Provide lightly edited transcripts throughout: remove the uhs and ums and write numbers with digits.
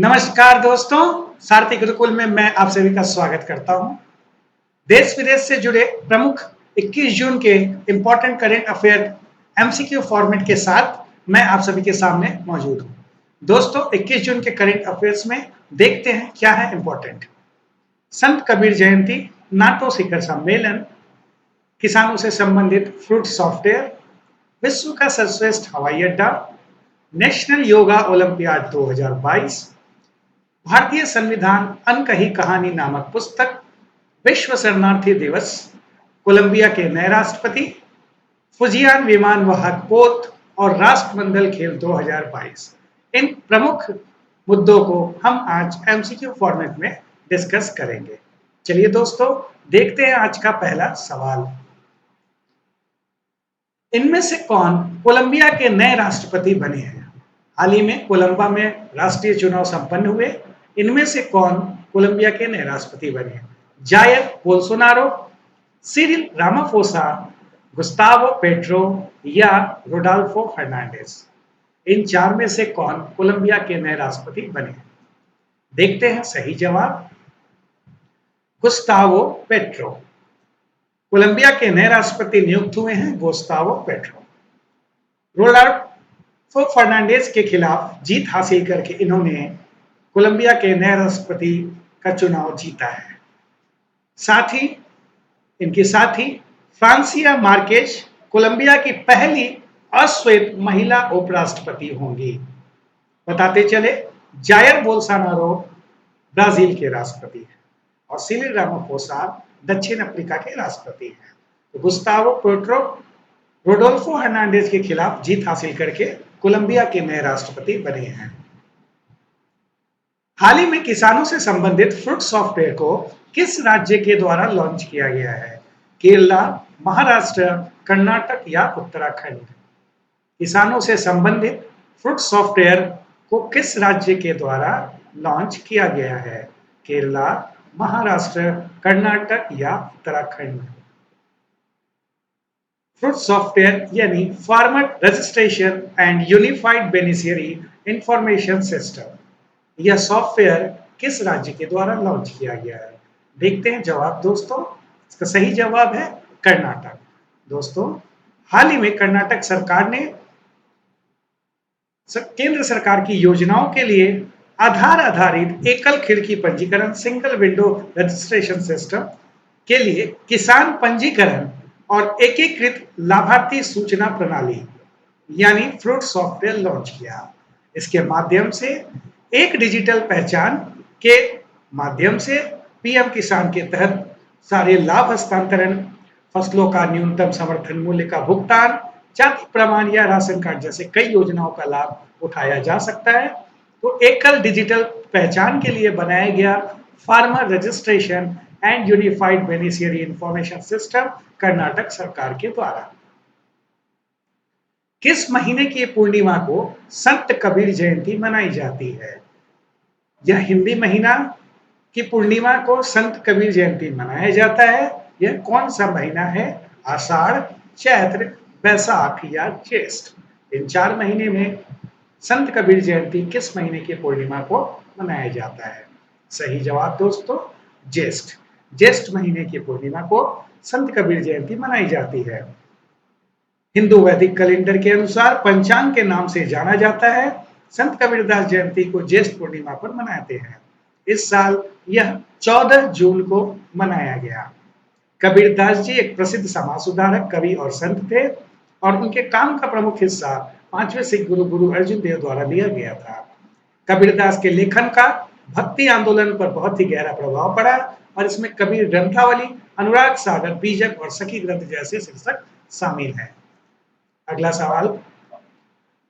नमस्कार दोस्तों, सारथी गुरुकुल में मैं आप सभी का स्वागत करता हूं। देश विदेश से जुड़े प्रमुख 21 जून के important current affair MCQ format के साथ मैं आप सभी के सामने मौजूद हूं। दोस्तों, 21 जून के करंट अफेयर्स में देखते हैं क्या है इंपॉर्टेंट। संत कबीर जयंती, नाटो शिखर सम्मेलन, किसानों से संबंधित फ्रूट सॉफ्टवेयर, विश्व का सर्वश्रेष्ठ हवाई अड्डा, नेशनल योगा ओलंपियाड 2022, भारतीय संविधान अनकही कहानी नामक पुस्तक, विश्व शरणार्थी दिवस, कोलंबिया के नए राष्ट्रपति, फुजियान विमान वाहक पोत और राष्ट्रमंडल खेल 2022। इन प्रमुख मुद्दों को हम आज एमसीक्यू फॉर्मेट में डिस्कस करेंगे। चलिए दोस्तों, देखते हैं आज का पहला सवाल। इनमें से कौन कोलंबिया के नए राष्ट्रपति बने हैं? हाल ही में कोलंबा में राष्ट्रीय चुनाव संपन्न हुए। इनमें से कौन कोलंबिया के नए राष्ट्रपति बने? Jair Bolsonaro, Cyril Ramaphosa, Gustavo Petro या रोडाल्फो फर्नांडिस। इन चार में से कौन कोलंबिया के नए राष्ट्रपति बने? देखते हैं सही जवाब, गुस्तावो पेट्रो। कोलंबिया के नए राष्ट्रपति नियुक्त हुए हैं गुस्तावो पेट्रो। रोडाल्फो फर्नांडिस के खिलाफ जीत हासिल करके इन्होंने कोलंबिया के नए राष्ट्रपति का चुनाव जीता है। इनके साथ ही फ्रांसिया मार्केज कोलंबिया की पहली अश्वेत महिला उपराष्ट्रपति होंगी। बताते चले, जायर बोल्सोनारो ब्राजील के राष्ट्रपति हैं और सिरिल रामाफोसा दक्षिण अफ्रीका के राष्ट्रपति हैं। तो गुस्तावो पेट्रो रोडोल्फो हर्नांडेज के खिलाफ जीत हासिल करके कोलंबिया के नए राष्ट्रपति बने हैं। हाल ही में किसानों से संबंधित फ्रूट सॉफ्टवेयर को किस राज्य के द्वारा लॉन्च किया गया है? केरला, महाराष्ट्र, कर्नाटक या उत्तराखंड? किसानों से संबंधित फ्रूट सॉफ्टवेयर को किस राज्य के द्वारा लॉन्च किया गया है? केरला, महाराष्ट्र, कर्नाटक या उत्तराखंड? फ्रूट सॉफ्टवेयर यानी farmer registration and unified beneficiary information system, यह सॉफ्टवेयर किस राज्य के द्वारा लॉन्च किया गया है? देखते हैं जवाब दोस्तों। इसका सही जवाब है कर्नाटक। दोस्तों, हाल ही में कर्नाटक सरकार ने केंद्र सरकार की योजनाओं के लिए आधार आधारित एकल खिड़की पंजीकरण सिंगल विंडो रजिस्ट्रेशन सिस्टम के लिए किसान पंजीकरण और एकीकृत लाभार्थी सूचना प्रणाली यानी फ्रूट सॉफ्टवेयर लॉन्च किया। इसके माध्यम से एक डिजिटल पहचान के माध्यम से पीएम किसान के तहत सारे लाभ हस्तांतरण, फसलों का न्यूनतम समर्थन मूल्य का भुगतान, जाति प्रमाण या राशन कार्ड जैसे कई योजनाओं का लाभ उठाया जा सकता है। तो एकल डिजिटल पहचान के लिए बनाया गया farmer registration and unified beneficiary information system Karnataka सरकार के द्वारा। किस महीने की पूर्णिमा को संत कबीर जयंती मनाई जाती है? यह हिंदी महीना की पूर्णिमा को संत कबीर जयंती मनाया जाता है। यह कौन सा महीना है? आषाढ़, चैत्र, बैसाख या ज्येष्ठ? इन चार महीने में संत कबीर जयंती किस महीने की पूर्णिमा को मनाया जाता है? सही जवाब दोस्तों, ज्येष्ठ। ज्येष्ठ महीने की पूर्णिमा को संत कबीर जयंती मनाई जाती है। हिंदू वैदिक कैलेंडर के अनुसार पंचांग के नाम से जाना जाता है। संत कबीरदास जयंती को ज्येष्ठ पूर्णिमा पर मनाते हैं। इस साल यह 14 जून को मनाया गया। कबीरदास जी एक प्रसिद्ध समाज सुधारक, कवि और संत थे और उनके काम का प्रमुख हिस्सा 5वें सिख गुरु अर्जुन देव द्वारा लिया गया था। कबीरदास के लेखन का भक्ति आंदोलन पर बहुत ही गहरा प्रभाव पड़ा और इसमें कबीर ग्रंथावली, अनुराग सागर, बीजक और सखी ग्रंथ जैसे शीर्षक शामिल हैं। अगला सवाल,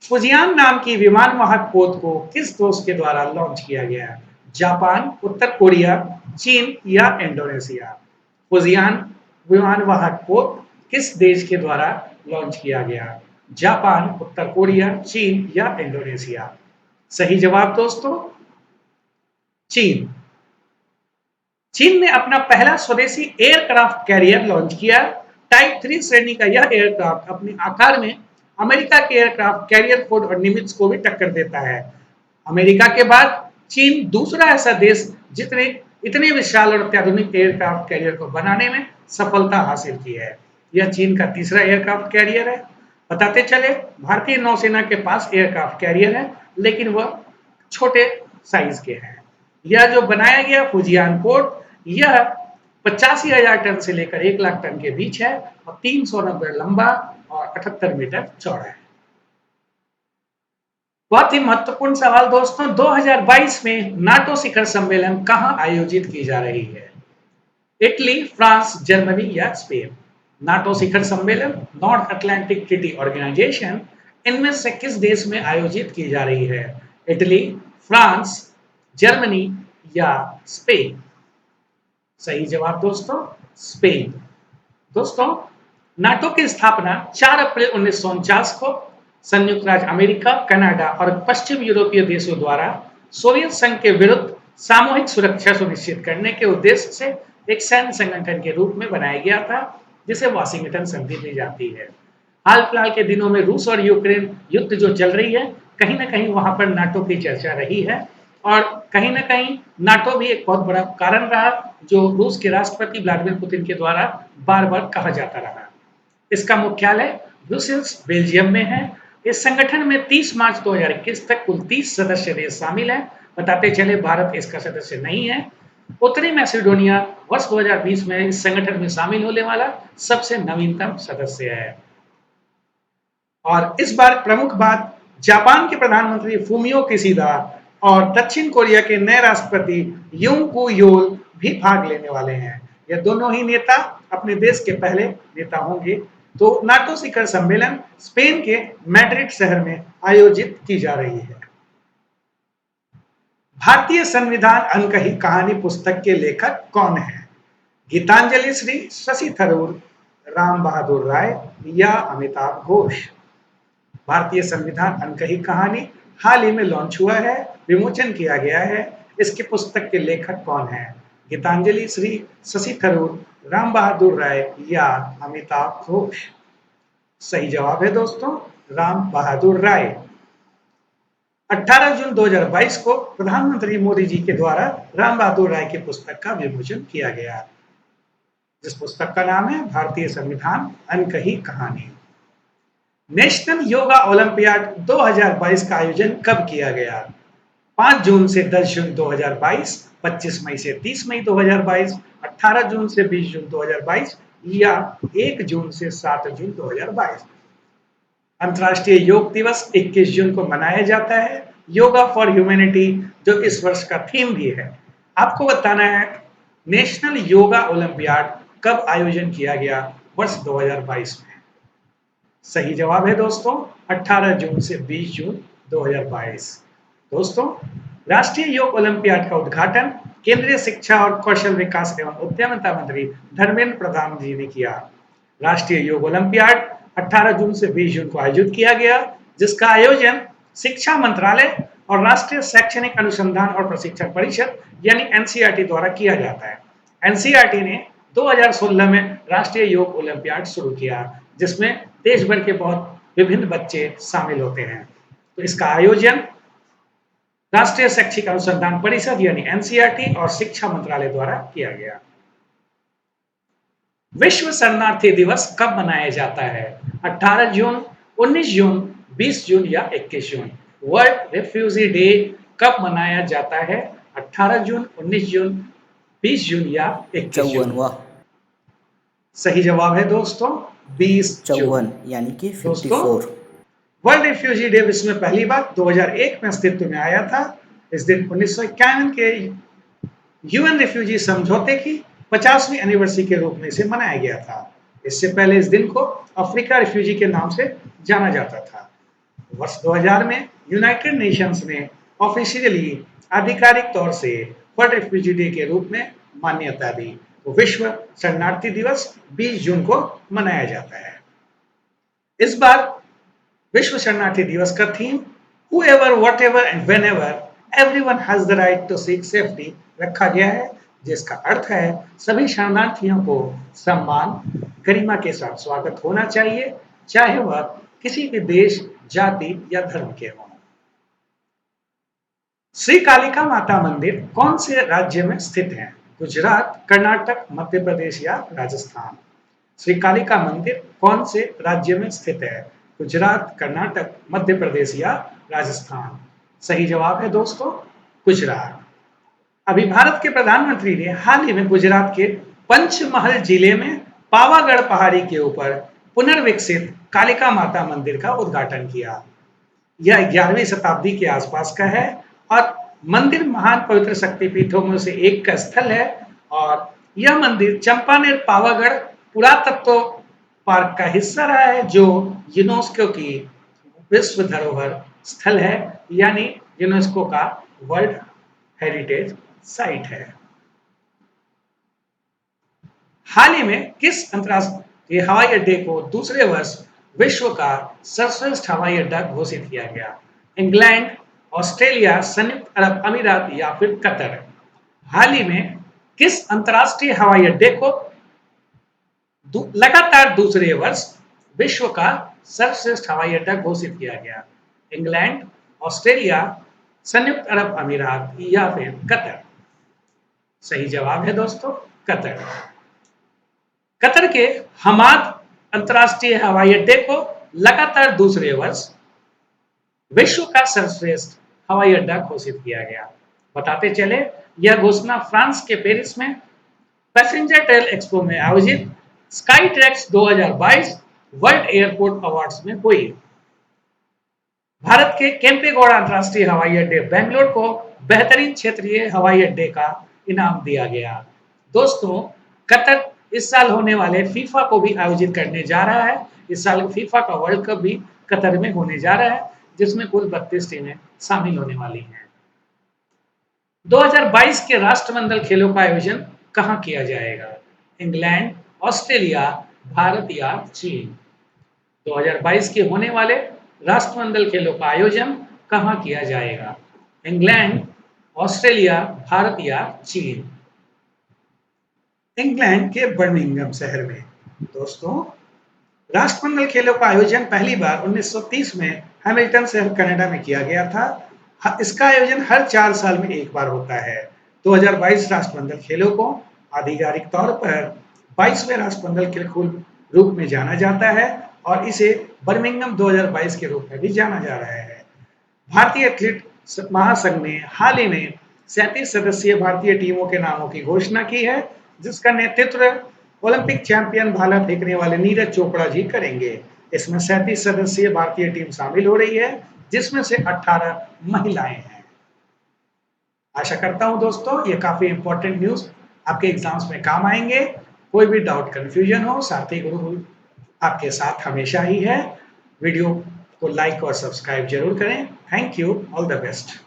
फुजियान नाम की विमान वाहक पोत को किस देश के द्वारा लॉन्च किया गया? जापान, उत्तर कोरिया, चीन या इंडोनेशिया? फुजियान विमान वाहक पोत किस देश के द्वारा लॉन्च किया गया? जापान, उत्तर कोरिया, चीन या इंडोनेशिया? सही जवाब दोस्तों, चीन। चीन ने अपना पहला स्वदेशी एयरक्राफ्ट कैरियर लॉन्च किया। टाइप 3 श्रेणी का यह एयरक्राफ्ट अपने आकार में अमेरिका के एयरक्राफ्ट कैरियर फोर्ड और निमित्ज को भी टक्कर देता है। अमेरिका के बाद चीन दूसरा ऐसा देश जितने इतने विशाल और अत्याधुनिक एयरक्राफ्ट कैरियर को बनाने में सफलता हासिल की है। यह चीन का तीसरा एयरक्राफ्ट कैरियर है। बताते चले, भारतीय नौसेना के पास एयरक्राफ्ट कैरियर है, लेकिन वह छोटे साइज के हैं। यह जो बनाया गया फुजियान पोर्ट, यह 85,000 टन से लेकर 1 लाख टन के बीच है और 390 लंबा और 78 मीटर चौड़ा है। बहुत ही महत्वपूर्ण सवाल दोस्तों, 2022 में नाटो शिखर सम्मेलन कहां आयोजित की जा रही है? इटली, फ्रांस, जर्मनी या स्पेन? नाटो शिखर सम्मेलन, नॉर्थ अटलांटिक ट्रीटी ऑर्गेनाइजेशन, इनमें से किस देश में आयोजित की जा रही है? इटली, फ्रांस, जर्मनी या स्पेन? सही जवाब दोस्तों, स्पेन। दोस्तों, नाटो की स्थापना 4 अप्रैल 1949 को संयुक्त राज्य अमेरिका, कनाडा और पश्चिम यूरोपीय देशों द्वारा सोवियत संघ के विरुद्ध सामूहिक सुरक्षा सुनिश्चित करने के उद्देश्य से एक सैन्य संगठन के रूप में बनाया गया था, जिसे वाशिंगटन संधि दी जाती है। हाल फिलहाल के दिनों में रूस और यूक्रेन युद्ध जो चल रही है, कहीं ना कहीं वहां पर नाटो की चर्चा रही है और कहीं ना कहीं नाटो भी एक बहुत बड़ा कारण रहा, जो रूस के राष्ट्रपति व्लादिमीर पुतिन के द्वारा बार बार कहा जाता रहा। इसका मुख्यालय ब्रुसेल्स, बेल्जियम में है। इस संगठन में 30 मार्च 2021 तक कुल 30 सदस्य देश शामिल हैं। बताते चले, भारत इसका सदस्य नहीं है। उत्तरी मैसेडोनिया वर्ष 2020 में इस संगठन में शामिल होने वाला सबसे नवीनतम सदस्य है। और इस बार प्रमुख बात, जापान के प्रधानमंत्री फूमियो किशिदा और दक्षिण कोरिया के नए राष्ट्रपति यूंग कू योल भी भाग लेने वाले हैं। ये दोनों ही नेता अपने देश के पहले नेता होंगे। तो नाटो शिखर सम्मेलन स्पेन के मैड्रिड शहर में आयोजित की जा रही है। भारतीय संविधान अनकही कहानी पुस्तक के लेखक कौन है? गीतांजलि श्री, शशि थरूर, राम बहादुर राय या अमिताभ घोष? भारतीय संविधान अनकही कहानी हाल ही में लॉन्च हुआ है, विमोचन किया गया है। इसकी पुस्तक के लेखक कौन है? गीतांजलि श्री, शशि थरूर, राम बहादुर राय या अमिताभ घोष? सही जवाब है दोस्तों, राम बहादुर राय। 18 जून 2022 को प्रधानमंत्री मोदी जी के द्वारा राम बहादुर राय की पुस्तक का विमोचन किया गया, जिस पुस्तक का नाम है भारतीय संविधान अनकही कहानी। नेशनल योगा ओलंपियाड 2022 का आयोजन कब किया गया? 5 जून से 10 जून 2022, 25 मई से 30 मई 2022, 18 जून से 20 जून 2022 या 1 जून से 7 जून 2022? अंतर्राष्ट्रीय योग दिवस 21 जून को मनाया जाता है। योगा फॉर ह्यूमैनिटी जो इस वर्ष का थीम भी है। आपको बताना है नेशनल योगा ओलंपियाड कब आयोजन किया गया? वर्ष 2022 में। सही जवाब है दोस्तों, 18 जून से 20 जून 2022। दोस्तों, राष्ट्रीय योग ओलंपियाड का उद्घाटन केंद्रीय शिक्षा और कौशल विकास एवं उद्यमिता मंत्री धर्मेंद्र प्रधान जी ने किया। राष्ट्रीय योग ओलंपियाड 18 जून से 20 जून को आयोजित किया गया, जिसका आयोजन शिक्षा मंत्रालय और राष्ट्रीय शैक्षणिक अनुसंधान और प्रशिक्षण परिषद यानी एनसीईआरटी द्वारा किया जाता है। एनसीईआरटी ने 2016 में राष्ट्रीय योग ओलंपियाड शुरू किया, जिसमें देश भर के बहुत विभिन्न बच्चे शामिल होते हैं। तो इसका आयोजन राष्ट्रीय शैक्षिक अनुसंधान परिषद यानी एनसीईआरटी और शिक्षा मंत्रालय द्वारा किया गया। विश्व शरणार्थी दिवस कब मनाया जाता है? 18 जून, 19 जून, 20 जून या 21 जून? वर्ल्ड रिफ्यूजी डे कब मनाया जाता है? 18 जून, 19 जून, 20 जून या 21 जून? सही जवाब है दोस्तों, 20 जून यानी कि 54। वर्ल्ड रिफ्यूजी डे विश्व में पहली बार 2001 में अस्तित्व में आया था। इस दिन 1951 के यूएन रिफ्यूजी समझौते की 50वीं एनिवर्सरी के रूप में इसे मनाया गया था। इससे पहले इस दिन को अफ्रीका रिफ्यूजी के नाम से जाना जाता था। वर्ष 2000 में यूनाइटेड नेशंस ने ऑफिशियली आधिकारिक तौर से वर्ल्ड रिफ्यूजी डे के रूप में मान्यता दी। तो विश्व शरणार्थी दिवस 20 जून को मनाया जाता है। इस बार विश्व शरणार्थी दिवस का theme whoever, whatever and whenever everyone has the right to seek safety रखा गया है, जिसका अर्थ है सभी शरणार्थियों को सम्मान, गरिमा के साथ स्वागत होना चाहिए, चाहे वह किसी भी देश, जाति या धर्म के हों। श्री कालिका माता मंदिर कौन से राज्य में स्थित है? गुजरात, कर्नाटक, मध्य प्रदेश या राजस्थान? श्री कालिका मंदिर कौन से राज्य में स्थित है? गुजरात, कर्नाटक, मध्य प्रदेश या राजस्थान? सही जवाब है दोस्तों गुजरात। अभी भारत के प्रधानमंत्री ने हाल ही में गुजरात के पंचमहल जिले में पावागढ़ पहाड़ी के ऊपर पुनर्विकसित कालिका माता मंदिर का उद्घाटन किया। यह 11वीं शताब्दी के आसपास का है और मंदिर महान पवित्र शक्तिपीठों में से एक का स्थल है और यह मंदिर चंपानेर पावागढ़ पुरातत्व पार्क का हिस्सा रहा है जो यूनेस्को की विश्व धरोहर स्थल है, यानी यूनेस्को का वर्ल्ड हेरिटेज साइट है। हाल ही में किस अंतरराष्ट्रीय हवाई अड्डे को दूसरे वर्ष विश्व का सर्वश्रेष्ठ हवाई अड्डा घोषित किया गया? इंग्लैंड, ऑस्ट्रेलिया, संयुक्त अरब अमीरात या फिर कतर? हाल ही में किस अंतरराष्ट्रीय हवाई अड्डे को लगातार दूसरे वर्ष विश्व का सर्वश्रेष्ठ हवाई अड्डा घोषित किया गया? इंग्लैंड, ऑस्ट्रेलिया, संयुक्त अरब अमीरात या फिर कतर? सही जवाब है दोस्तों कतर। कतर के हमाद अंतरराष्ट्रीय हवाई अड्डे को लगातार दूसरे वर्ष विश्व का सर्वश्रेष्ठ हवाई अड्डा घोषित किया गया। बताते चले यह घोषणा फ्रांस के पेरिस में पैसेंजर ट्रेल एक्सपो में आयोजित sky tracks 2022 world airport awards में हुई। भारत के केम्पेगौड़ा अंतरराष्ट्रीय हवाई अड्डे बेंगलोर को बेहतरीन क्षेत्रीय हवाई अड्डे का इनाम दिया गया। दोस्तों कतर इस साल होने वाले फीफा को भी आयोजित करने जा रहा है। इस साल फीफा का वर्ल्ड कप भी कतर में होने जा रहा है जिसमें कुल 32 टीमें शामिल होने वाली हैं। 2022 के राष्ट्रमंडल खेलों का आयोजन कहाँ किया जाएगा? इंग्लैंड, ऑस्ट्रेलिया, भारत या चीन? 2022 के होने वाले राष्ट्रमंडल खेलों का आयोजन कहाँ किया जाएगा? इंग्लैंड, ऑस्ट्रेलिया, भारत या चीन? इंग्लैंड के बर्मिंघम शहर में। दोस्तों राष्ट्रमंडल खेलों का आयोजन पहली बार 1930 में हैमिल्टन शहर कनाडा में किया गया था। इसका आयोजन हर 4 साल में एक बार होता है। 2022 राष्ट्रमंडल खेलों को आधिकारिक तौर पर 22वें राष्ट्रमंडल खेल रूप में जाना जाता है और इसे बर्मिंघम 2022 के रूप में भी जाना जा रहा है। भारतीय एथलीट महासंघ ने हाल ही में 37 सदस्यीय भारतीय टीमों के नामों की घोषणा की है जिसका नेतृत्व ओलंपिक चैंपियन भाला फेंकने वाले नीरज चोपड़ा जी करेंगे। इसमें 37 सदस्यीय भारतीय टीम शामिल हो रही है जिसमें से 18 महिलाएं हैं। आशा करता हूं दोस्तों ये काफी इंपॉर्टेंट न्यूज आपके एग्जाम्स में काम आएंगे। कोई भी डाउट कंफ्यूजन हो साथी गुरु आपके साथ हमेशा ही है। वीडियो को लाइक और सब्सक्राइब जरूर करें। Thank you, all the best.